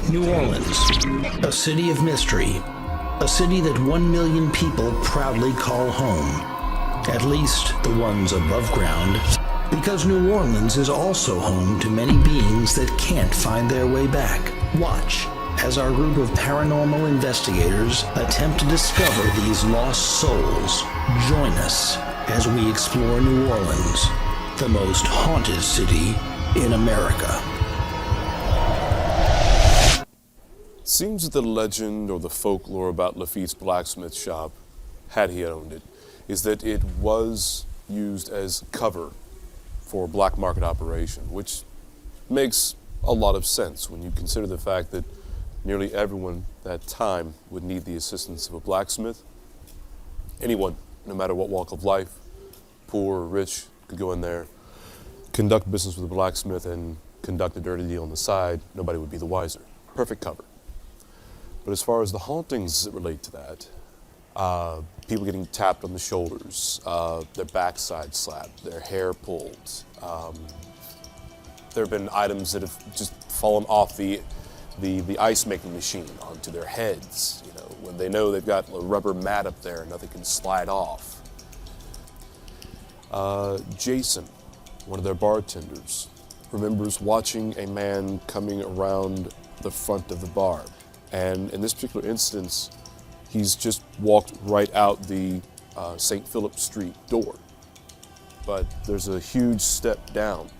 New Orleans, a city of mystery, a city that 1 million people proudly call home, at least the ones above ground, because New Orleans is also home to many beings that can't find their way back. Watch as our group of paranormal investigators attempt to discover these lost souls. Join us as we explore New Orleans, the most haunted city in America. Seems that the legend or the folklore about Lafitte's blacksmith shop, had he owned it, is that it was used as cover for a black market operation, which makes a lot of sense when you consider the fact that nearly everyone at that time would need the assistance of a blacksmith. Anyone, no matter what walk of life, poor or rich, could go in there, conduct business with a blacksmith, and conduct a dirty deal on the side. Nobody would be the wiser. Perfect cover. But as far as the hauntings that relate to that, people getting tapped on the shoulders, their backside slapped, their hair pulled. There have been items that have just fallen off the ice making machine onto their heads, you know, when they know they've got a rubber mat up there and nothing can slide off. Jason, one of their bartenders, remembers watching a man coming around the front of the bar. And in this particular instance, he's just walked right out the St. Philip Street door. But there's a huge step down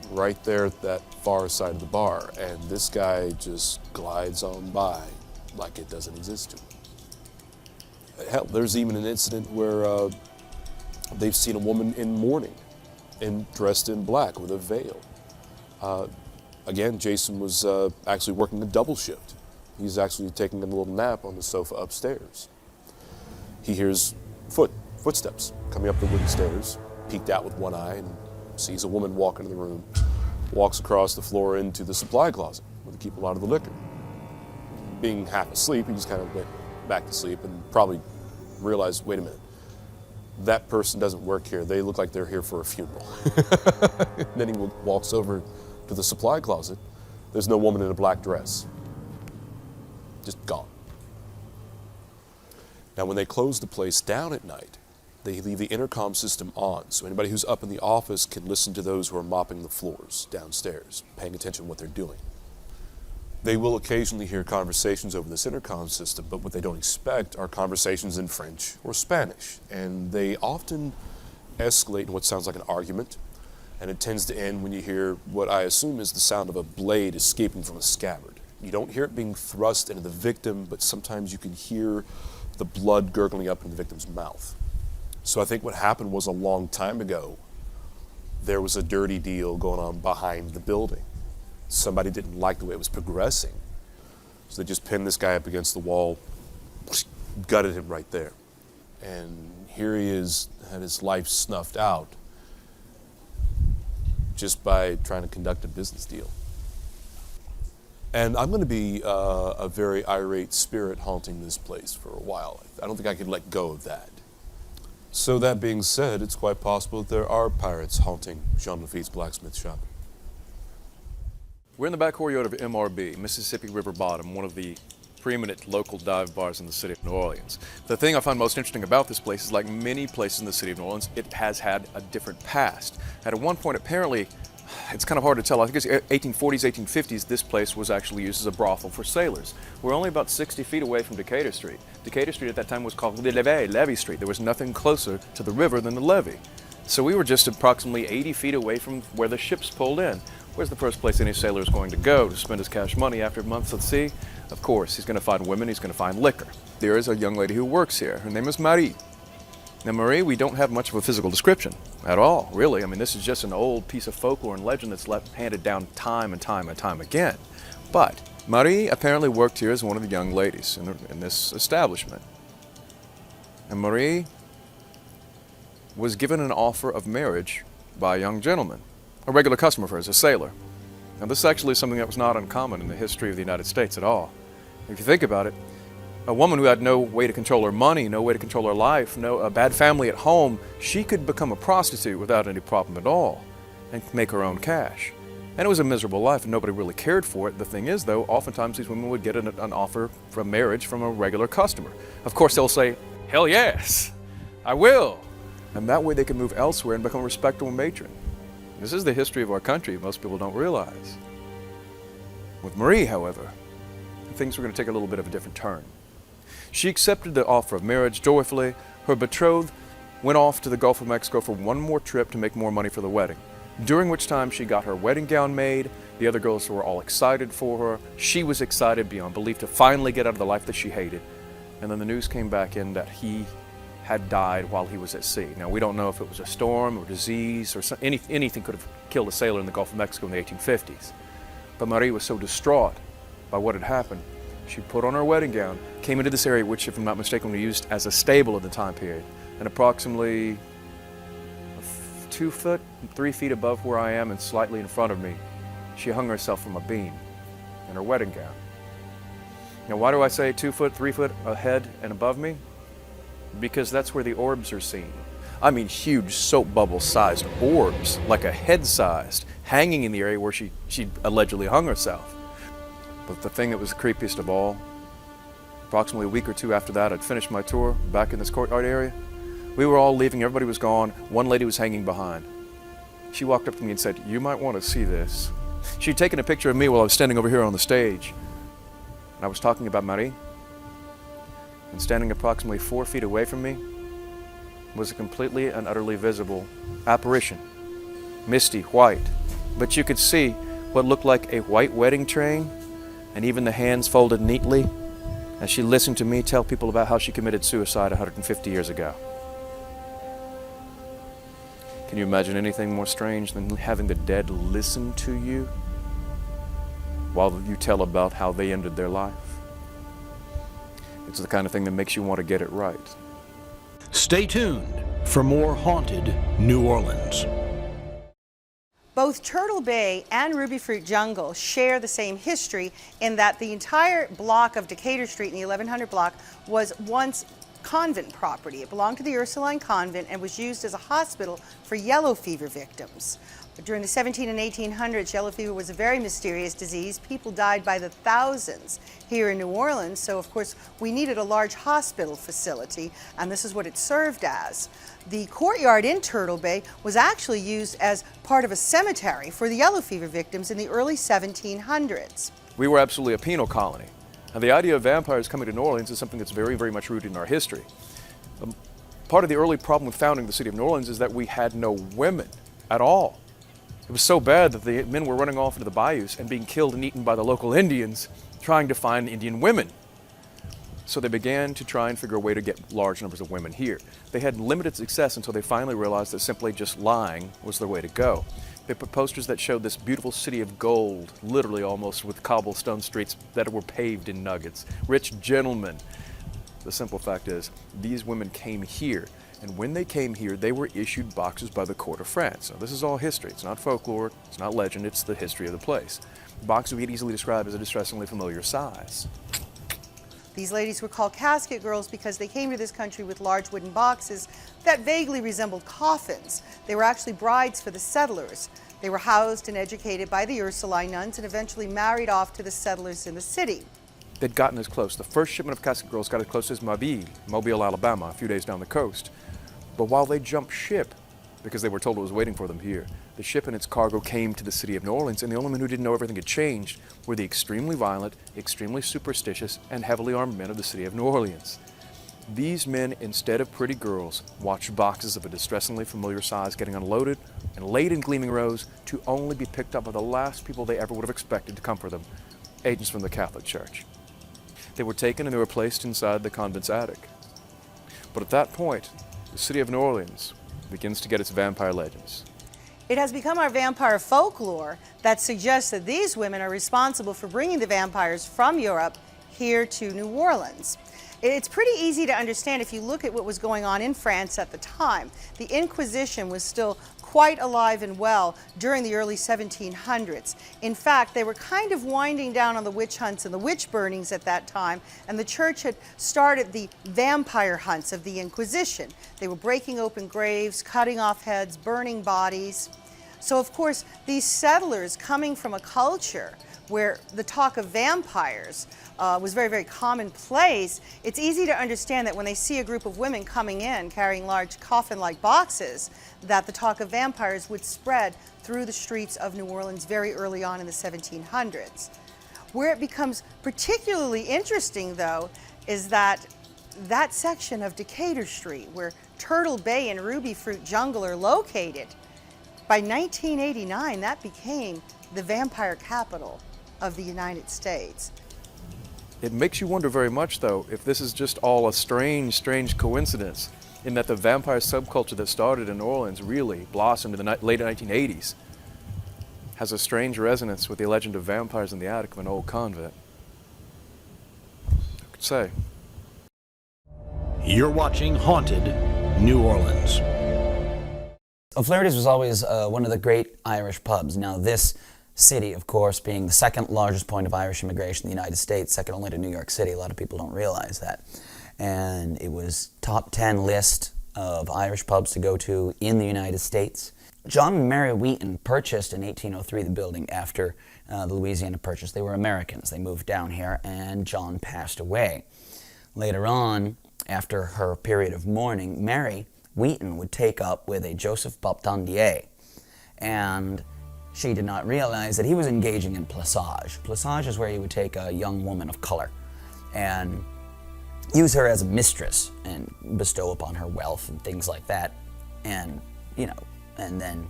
right there at that far side of the bar, and this guy just glides on by like it doesn't exist to him. Hell, there's even an incident where they've seen a woman in mourning and dressed in black with a veil. Again, Jason was actually working a double shift. He's actually taking a little nap on the sofa upstairs. He hears footsteps coming up the wooden stairs, peeked out with one eye and sees a woman walk into the room, walks across the floor into the supply closet where they keep a lot of the liquor. Being half asleep, he just kind of went back to sleep and probably realized, wait a minute, that person doesn't work here. They look like they're here for a funeral. Then he walks over to the supply closet. There's no woman in a black dress. Just gone. Now, when they close the place down at night, they leave the intercom system on, so anybody who's up in the office can listen to those who are mopping the floors downstairs, paying attention to what they're doing. They will occasionally hear conversations over this intercom system, but what they don't expect are conversations in French or Spanish, and they often escalate in what sounds like an argument, and it tends to end when you hear what I assume is the sound of a blade escaping from a scabbard. You don't hear it being thrust into the victim, but sometimes you can hear the blood gurgling up in the victim's mouth. So I think what happened was a long time ago, there was a dirty deal going on behind the building. Somebody didn't like the way it was progressing, so they just pinned this guy up against the wall, gutted him right there. And here he is, had his life snuffed out just by trying to conduct a business deal. And I'm going to be a very irate spirit haunting this place for a while. I don't think I could let go of that. So that being said, it's quite possible that there are pirates haunting Jean Lafitte's blacksmith shop. We're in the back courtyard of MRB, Mississippi River Bottom, one of the preeminent local dive bars in the city of New Orleans. The thing I find most interesting about this place is, like many places in the city of New Orleans, it has had a different past. At one point, apparently, it's kind of hard to tell. I think it's 1840s, 1850s, this place was actually used as a brothel for sailors. We're only about 60 feet away from Decatur Street. Decatur Street at that time was called Levee Street. There was nothing closer to the river than the levee. So we were just approximately 80 feet away from where the ships pulled in. Where's the first place any sailor is going to go to spend his cash money after months at sea? Of course, he's going to find women, he's going to find liquor. There is a young lady who works here. Her name is Marie. Now, Marie, we don't have much of a physical description at all, really. I mean, this is just an old piece of folklore and legend that's handed down time and time and time again. But Marie apparently worked here as one of the young ladies in this establishment. And Marie was given an offer of marriage by a young gentleman, a regular customer of hers, a sailor. Now, this is actually something that was not uncommon in the history of the United States at all. If you think about it, a woman who had no way to control her money, no way to control her life, a bad family at home, she could become a prostitute without any problem at all and make her own cash. And it was a miserable life, and nobody really cared for it. The thing is, though, oftentimes these women would get an offer for marriage from a regular customer. Of course, they'll say, hell yes, I will. And that way they can move elsewhere and become a respectable matron. This is the history of our country most people don't realize. With Marie, however, things were going to take a little bit of a different turn. She accepted the offer of marriage joyfully. Her betrothed went off to the Gulf of Mexico for one more trip to make more money for the wedding, during which time she got her wedding gown made. The other girls were all excited for her. She was excited beyond belief to finally get out of the life that she hated. And then the news came back in that he had died while he was at sea. Now, we don't know if it was a storm or disease or anything could have killed a sailor in the Gulf of Mexico in the 1850s. But Marie was so distraught by what had happened, she put on her wedding gown, came into this area, which, if I'm not mistaken, was used as a stable at the time period, and approximately 2 foot, 3 feet above where I am and slightly in front of me, she hung herself from a beam in her wedding gown. Now, why do I say 2 foot, 3 foot ahead and above me? Because that's where the orbs are seen. I mean huge soap bubble-sized orbs, like a head-sized, hanging in the area where she allegedly hung herself. But the thing that was the creepiest of all, approximately a week or two after that, I'd finished my tour back in this courtyard area. We were all leaving, everybody was gone, one lady was hanging behind. She walked up to me and said, "You might want to see this." She'd taken a picture of me while I was standing over here on the stage. And I was talking about Marie. And standing approximately 4 feet away from me was a completely and utterly visible apparition. Misty, white. But you could see what looked like a white wedding train, and even the hands folded neatly, as she listened to me tell people about how she committed suicide 150 years ago. Can you imagine anything more strange than having the dead listen to you while you tell about how they ended their life? It's the kind of thing that makes you want to get it right. Stay tuned for more haunted New Orleans. Both Turtle Bay and Ruby Fruit Jungle share the same history in that the entire block of Decatur Street in the 1100 block was once convent property. It belonged to the Ursuline Convent and was used as a hospital for yellow fever victims. But during the 1700s and 1800s, yellow fever was a very mysterious disease. People died by the thousands here in New Orleans, so of course we needed a large hospital facility, and this is what it served as. The courtyard in Turtle Bay was actually used as part of a cemetery for the yellow fever victims in the early 1700s. We were absolutely a penal colony. And the idea of vampires coming to New Orleans is something that's very, very much rooted in our history. Part of the early problem with founding the city of New Orleans is that we had no women at all. It was so bad that the men were running off into the bayous and being killed and eaten by the local Indians trying to find Indian women. So they began to try and figure a way to get large numbers of women here. They had limited success until they finally realized that simply just lying was the way to go. They put posters that showed this beautiful city of gold, literally almost, with cobblestone streets that were paved in nuggets. Rich gentlemen. The simple fact is, these women came here, and when they came here, they were issued boxes by the court of France. Now, this is all history. It's not folklore, it's not legend, it's the history of the place. Boxes we could easily describe as a distressingly familiar size. These ladies were called casket girls because they came to this country with large wooden boxes that vaguely resembled coffins. They were actually brides for the settlers. They were housed and educated by the Ursuline nuns and eventually married off to the settlers in the city. They'd gotten as close. The first shipment of casket girls got as close as Mobile, Alabama, a few days down the coast. But while they jumped ship, because they were told it was waiting for them here, the ship and its cargo came to the city of New Orleans, and the only men who didn't know everything had changed were the extremely violent, extremely superstitious, and heavily armed men of the city of New Orleans. These men, instead of pretty girls, watched boxes of a distressingly familiar size getting unloaded and laid in gleaming rows to only be picked up by the last people they ever would have expected to comfort them, agents from the Catholic Church. They were taken and they were placed inside the convent's attic. But at that point, the city of New Orleans begins to get its vampire legends. It has become our vampire folklore that suggests that these women are responsible for bringing the vampires from Europe here to New Orleans. It's pretty easy to understand if you look at what was going on in France at the time. The Inquisition was still quite alive and well during the early 1700s. In fact, they were kind of winding down on the witch hunts and the witch burnings at that time, and the church had started the vampire hunts of the Inquisition. They were breaking open graves, cutting off heads, burning bodies. So of course, these settlers coming from a culture where the talk of vampires was very, very commonplace, it's easy to understand that when they see a group of women coming in carrying large coffin-like boxes, that the talk of vampires would spread through the streets of New Orleans very early on in the 1700s. Where it becomes particularly interesting, though, is that section of Decatur Street, where Turtle Bay and Ruby Fruit Jungle are located, by 1989, that became the vampire capital of the United States. It makes you wonder very much, though, if this is just all a strange, strange coincidence, in that the vampire subculture that started in New Orleans really blossomed in the late 1980s, has a strange resonance with the legend of vampires in the attic of an old convent. Who could say? You're watching Haunted New Orleans. O'Flaherty's was always one of the great Irish pubs. Now this city, of course, being the second largest point of Irish immigration in the United States, second only to New York City. A lot of people don't realize that. And it was top 10 list of Irish pubs to go to in the United States. John and Mary Wheaton purchased in 1803 the building after the Louisiana Purchase. They were Americans. They moved down here, and John passed away. Later on, after her period of mourning, Mary Wheaton would take up with a Joseph Baptandier, and she did not realize that he was engaging in plaçage. Plaçage is where you would take a young woman of color and use her as a mistress and bestow upon her wealth and things like that, and and then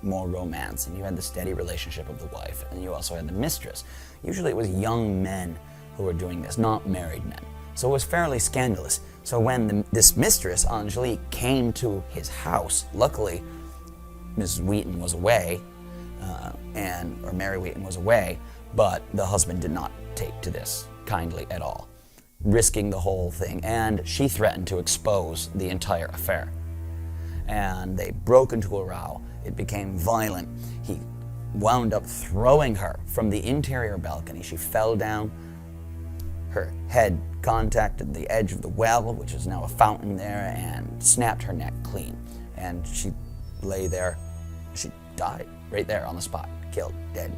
more romance, and you had the steady relationship of the wife, and you also had the mistress. Usually it was young men who were doing this, not married men. So it was fairly scandalous. So when this mistress, Angelique, came to his house, luckily Mrs. Wheaton was away, or Mary Wheaton was away, but the husband did not take to this kindly at all, risking the whole thing, and she threatened to expose the entire affair. And they broke into a row. It became violent. He wound up throwing her from the interior balcony. She fell down. Her head contacted the edge of the well, which is now a fountain there, and snapped her neck clean. And she lay there. She died right there on the spot, killed, dead.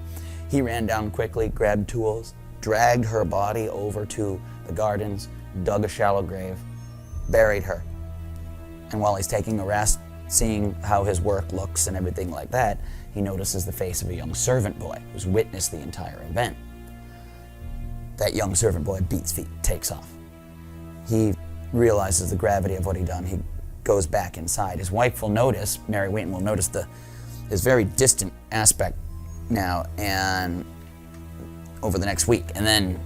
He ran down quickly, grabbed tools, dragged her body over to the gardens, dug a shallow grave, buried her. And while he's taking a rest, seeing how his work looks and everything like that, he notices the face of a young servant boy who's witnessed the entire event. That young servant boy beats feet, takes off. He realizes the gravity of what he'd done. He goes back inside. His wife will notice, Mary Wheaton will notice his very distant aspect now, and over the next week. And then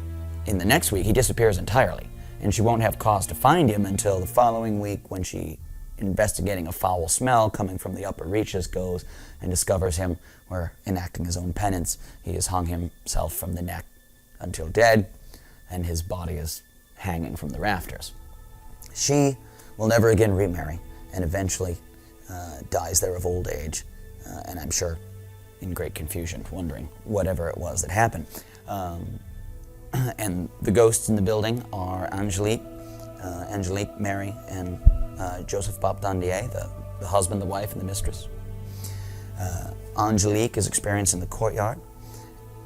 in the next week, he disappears entirely, and she won't have cause to find him until the following week, when she, investigating a foul smell coming from the upper reaches, goes and discovers him where, enacting his own penance, he has hung himself from the neck until dead, and his body is hanging from the rafters. She will never again remarry, and eventually dies there of old age, and I'm sure in great confusion, wondering whatever it was that happened. And the ghosts in the building are Angelique, Mary, and Joseph Baptandier, the husband, the wife, and the mistress. Angelique is experiencing the courtyard.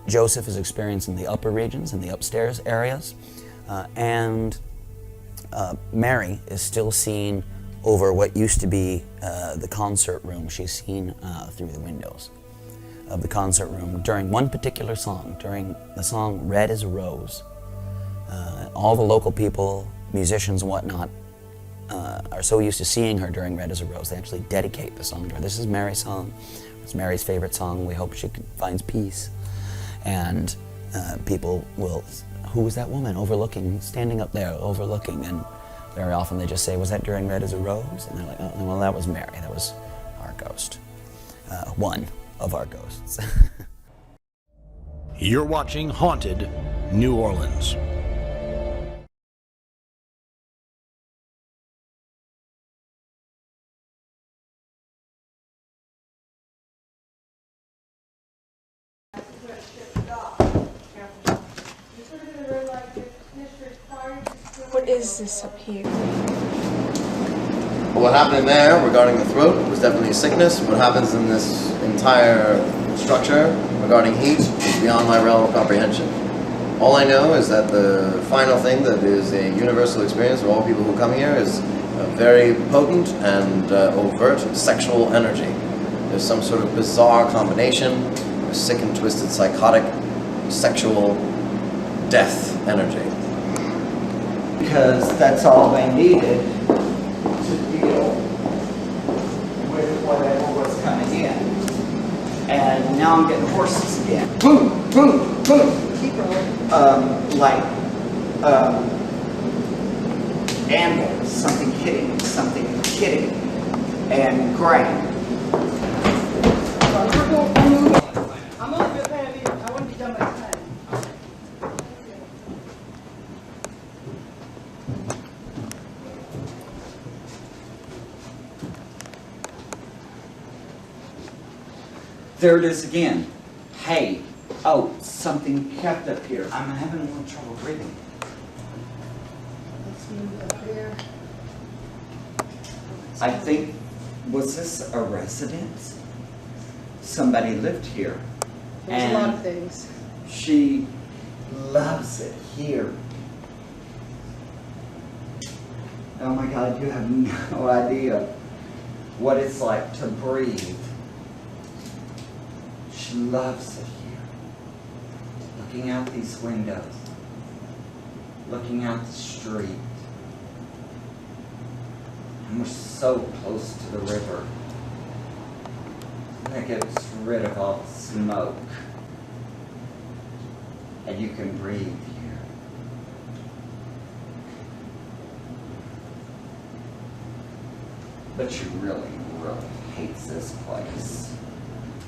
Joseph is experiencing the upper regions and the upstairs areas. And Mary is still seen over what used to be the concert room. She's seen through the windows of the concert room during one particular song, during the song Red as a Rose. All the local people, musicians and whatnot, are so used to seeing her during Red as a Rose, they actually dedicate the song to her. This is Mary's song. It's Mary's favorite song. We hope she finds peace. And people will, who was that woman overlooking, standing up there overlooking? And very often they just say, was that during Red as a Rose? And they're like, oh, well, that was Mary. That was our ghost. One of our ghosts. You're watching Haunted New Orleans. What is this up here? But what happened in there regarding the throat was definitely a sickness. What happens in this entire structure regarding heat is beyond my realm of comprehension. All I know is that the final thing that is a universal experience for all people who come here is a very potent and overt sexual energy. There's some sort of bizarre combination of sick and twisted psychotic sexual death energy. Because that's all they needed to deal with whatever was coming in. And now I'm getting horses again. Boom, boom, boom. Keep rolling. Anvil, something hitting, and grain. I'm only going to pay you. I want to be done by 10. There it is again. Hey, oh, something kept up here. I'm having a little trouble breathing. Let's move up here. I think, was this a residence? Somebody lived here. There's a lot of things. She loves it here. Oh my God, you have no idea what it's like to breathe. She loves it here. Looking out these windows, looking out the street. And we're so close to the river. That gets rid of all the smoke. And you can breathe here. But she really, really hates this place.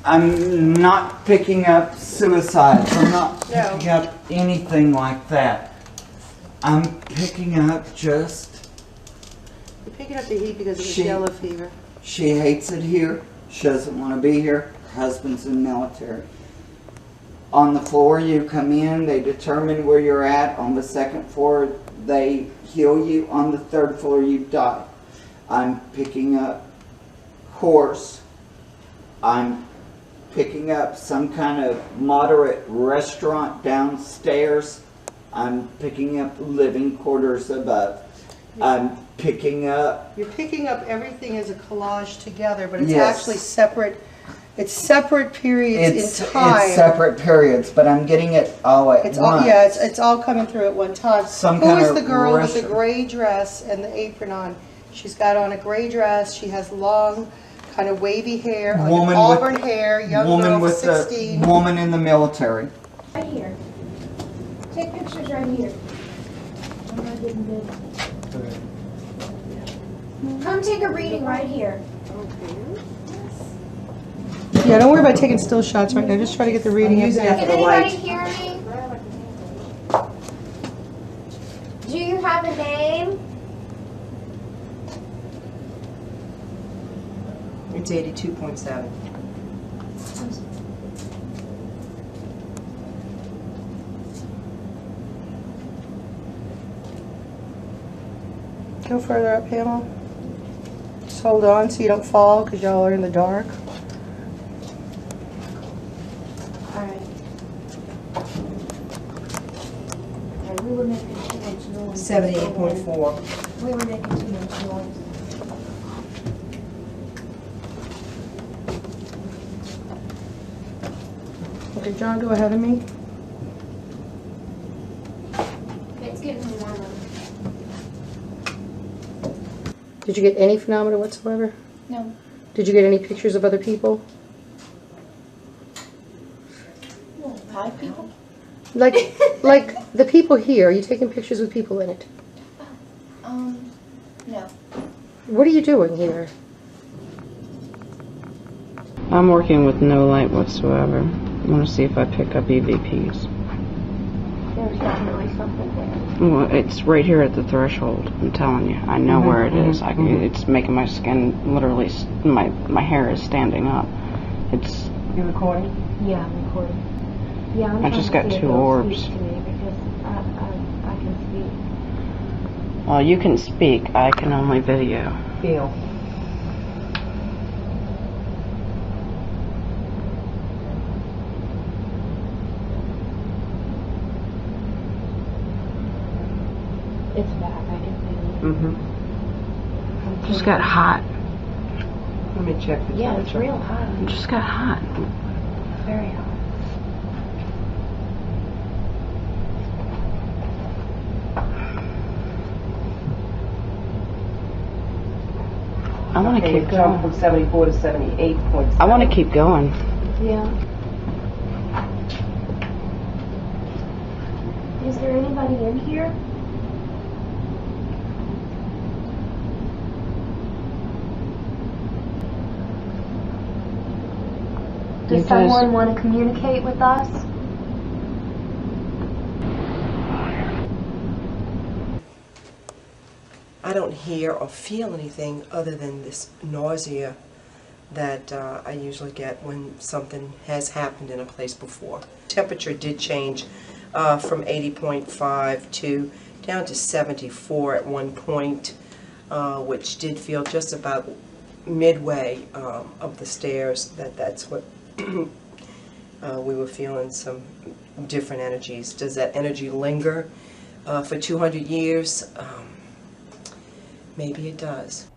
I'm not picking up suicides. I'm not picking up anything like that. I'm picking up just... You're picking up the heat because of the yellow fever. She hates it here. She doesn't want to be here. Her husband's in the military. On the floor you come in, they determine where you're at. On the second floor they heal you. On the third floor you die. I'm picking up horse. I'm picking up some kind of moderate restaurant downstairs. I'm picking up living quarters above. I'm picking up... You're picking up everything as a collage together, but it's Yes. actually separate. It's separate periods in time. It's separate periods, but I'm getting it all at It's once. all, yeah, it's all coming through at one time. Some Who kind is of the girl with the restaurant. gray dress and the apron on? She's got on a gray dress. She has long, kind of wavy hair, like Woman auburn with- hair, young woman girl, with 16. the woman in the military. Right here. Take pictures right here. I'm not getting good. Come take a reading right here. Yeah, don't worry about taking still shots right now. Just try to get the reading of Can that. anybody hear me? Do you have a name? It's 82.7. Go further up, Pamela. Just hold on so you don't fall because y'all are in the dark. Alright. Okay, we were making too much noise. 78.4. We were making too much noise. Okay, John, go ahead of me. It's getting warmer. Did you get any phenomena whatsoever? No. Did you get any pictures of other people? No, 5 people? Like the people here. Are you taking pictures with people in it? No. What are you doing here? I'm working with no light whatsoever. I want to see if I pick up EVPs. There's definitely something there. Well, it's right here at the threshold. I'm telling you, I know where it is. It's making my skin literally. My hair is standing up. It's. You recording? Yeah, I'm recording. Yeah, I'm I trying just to got see if 2 they'll orbs. speak to me because I can speak. Well, you can speak. I can only video. feel? It's bad. I can feel it. Mm-hmm. Just got hot. Let me check the Yeah, it's temperature. real hot. It just got hot. Very hot. I want to Okay, keep it jumped going. from 74 to 78.7. I want to keep going. Yeah. Is there anybody in here? Does You someone just- want to communicate with us? I don't hear or feel anything other than this nausea that I usually get when something has happened in a place before. Temperature did change from 80.5 to down to 74 at one point, which did feel just about midway of the stairs. That's what we were feeling, some different energies. Does that energy linger for 200 years? Maybe it does.